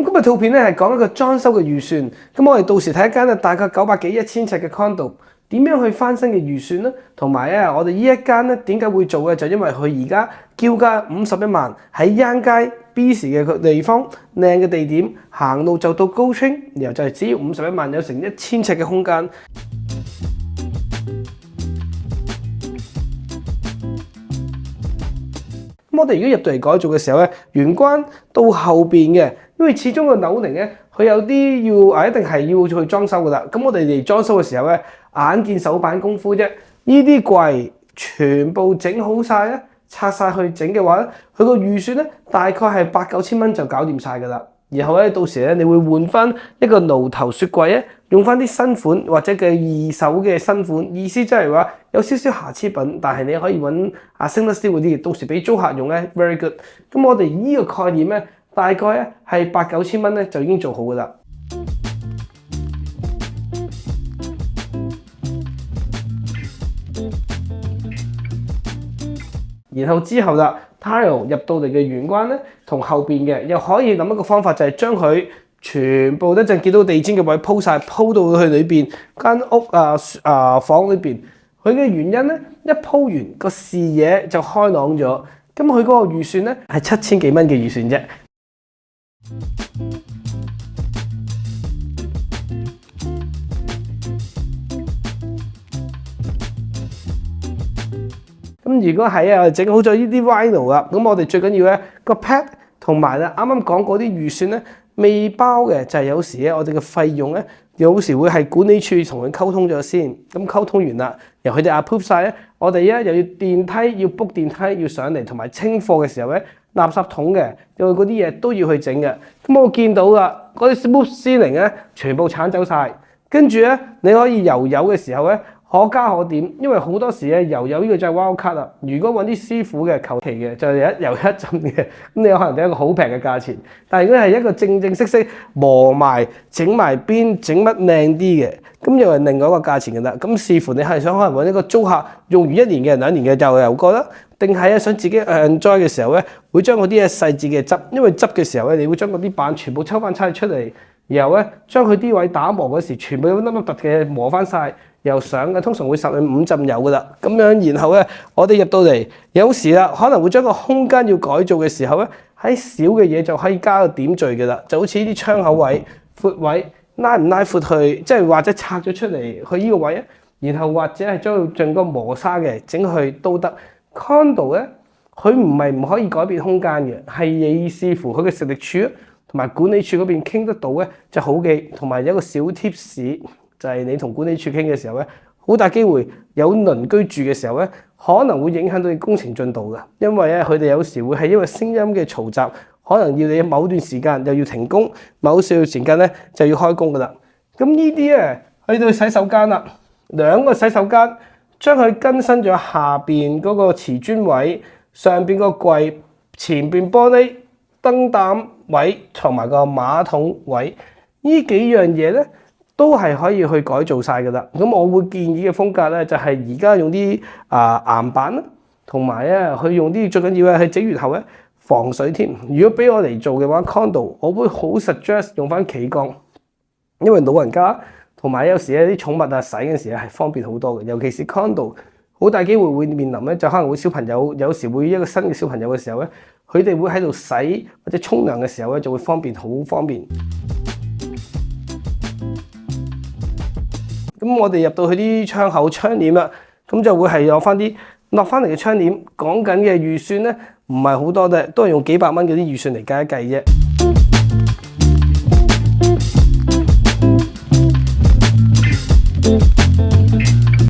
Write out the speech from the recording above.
咁今日套片咧係講一個裝修嘅預算，咁我哋到時睇一間大概900幾1000尺嘅 condo， 點樣去翻新嘅預算咧？同埋我哋呢一間咧點解會做嘅？就因為佢而家叫價51萬，喺央街 B 市嘅地方，靚嘅地點，行路就到高村，然後就係只要51萬，有成1000尺嘅空間。咁我哋如果入到嚟改造嘅時候咧，玄關到後邊嘅，因為始終個樓齡咧，佢有啲要一定係要去裝修噶啦。咁我哋嚟裝修嘅時候咧，眼見手板功夫啫。呢啲櫃全部整好晒咧，拆晒去整嘅話咧，佢個預算咧大概係8、9千蚊就搞掂晒噶啦。然後咧，到時咧，你會換翻一個爐頭雪櫃咧，用翻啲新款或者嘅二手嘅新款，意思即係話有少少瑕疵品，但係你可以揾Stainless Steel嗰啲，到時俾租客用咧 very good。咁我哋呢個概念咧，大概咧係8、9千蚊咧就已經做好噶啦。然後之後啦 ，tile 入到嚟嘅玄關咧，同後邊嘅又可以諗一個方法，就係將佢全部一陣見到地氈嘅位鋪晒，鋪到去裏邊間屋房裏邊。佢嘅原因咧，一鋪完個視野就開朗咗。咁佢嗰個預算咧係7000幾蚊嘅預算啫。咁如果係整好咗呢啲 vinyl 啦，咁我哋最緊要咧個 pad 同埋咧啱啱講嗰啲預算咧未包嘅，就係有時咧我哋嘅費用咧有時會係管理處同佢溝通咗先，咁溝通完啦，由佢哋 approve 晒咧，我哋又要電梯要 book 電梯要上嚟，同埋清貨嘅時候咧垃圾桶嘅，因為嗰啲嘢都要去整嘅。咁我見到啦，嗰啲 smooth ceiling 咧全部鏟走晒，跟住咧你可以油嘅時候咧，可加可點，因為好多時咧油呢個就係 wild card 啦。如果揾啲師傅嘅求其嘅，就係油一浸嘅，咁你有可能俾一個好平嘅價錢。但係如果係一個正式磨埋、整埋邊、整乜靚啲嘅，咁又係另外一個價錢㗎啦。咁視乎你係想可能揾一個租客用完1年嘅、2年嘅就油過啦，定係想自己 enjoy 嘅時候咧，會將嗰啲嘢細緻嘅執，因為執嘅時候咧，你會將嗰啲板全部抽翻出嚟，然後咧將佢啲位打磨嗰時，全部有粒粒突嘅磨翻晒。又上嘅，通常會15浸油噶啦，咁樣然後咧，我哋入到嚟，有時啦，可能會將個空間要改造嘅時候咧，喺小嘅嘢就可以加個點綴嘅啦，就好似呢啲窗口位、闊位拉唔拉闊去，即係或者拆咗出嚟去呢個位啊，然後或者係將佢盡個磨砂嘅整去都得。Condo 咧，佢唔係唔可以改變空間嘅，係你視乎佢嘅食力處同埋管理處嗰邊傾得到咧就好嘅，同埋有一個小 tips。就係你同管理處傾嘅時候咧，好大機會有鄰居住嘅時候咧，可能會影響到你工程進度嘅，因為咧佢哋有時會係因為聲音嘅嘈雜，可能要你某段時間又要停工，某少段時間咧就要開工噶啦。咁呢啲咧去到洗手間啦，2個洗手間，將佢更新咗下邊嗰個瓷磚位、上邊個櫃、前邊玻璃、燈膽位同埋個馬桶位，呢幾樣嘢咧，都係可以去改造晒噶啦。咁我會建議嘅風格咧，就係而家用啲岩板啦，同埋去用啲最緊要係整完後咧防水添。如果俾我嚟做嘅話 ，condo 我會好 suggest 用翻企缸，因為老人家同埋有時啲寵物洗嘅時係方便好多嘅。尤其是 condo 好大機會會面臨咧，就可能會小朋友有時會一個新嘅小朋友嘅時候咧，佢哋會喺度洗或者沖涼嘅時候咧，就會好方便。咁我哋入到去啲窗口窗簾啦，咁就會係有翻啲落翻嚟嘅窗簾。講緊嘅預算咧，唔係好多嘅，都係用幾百蚊嗰啲預算嚟計一計啫。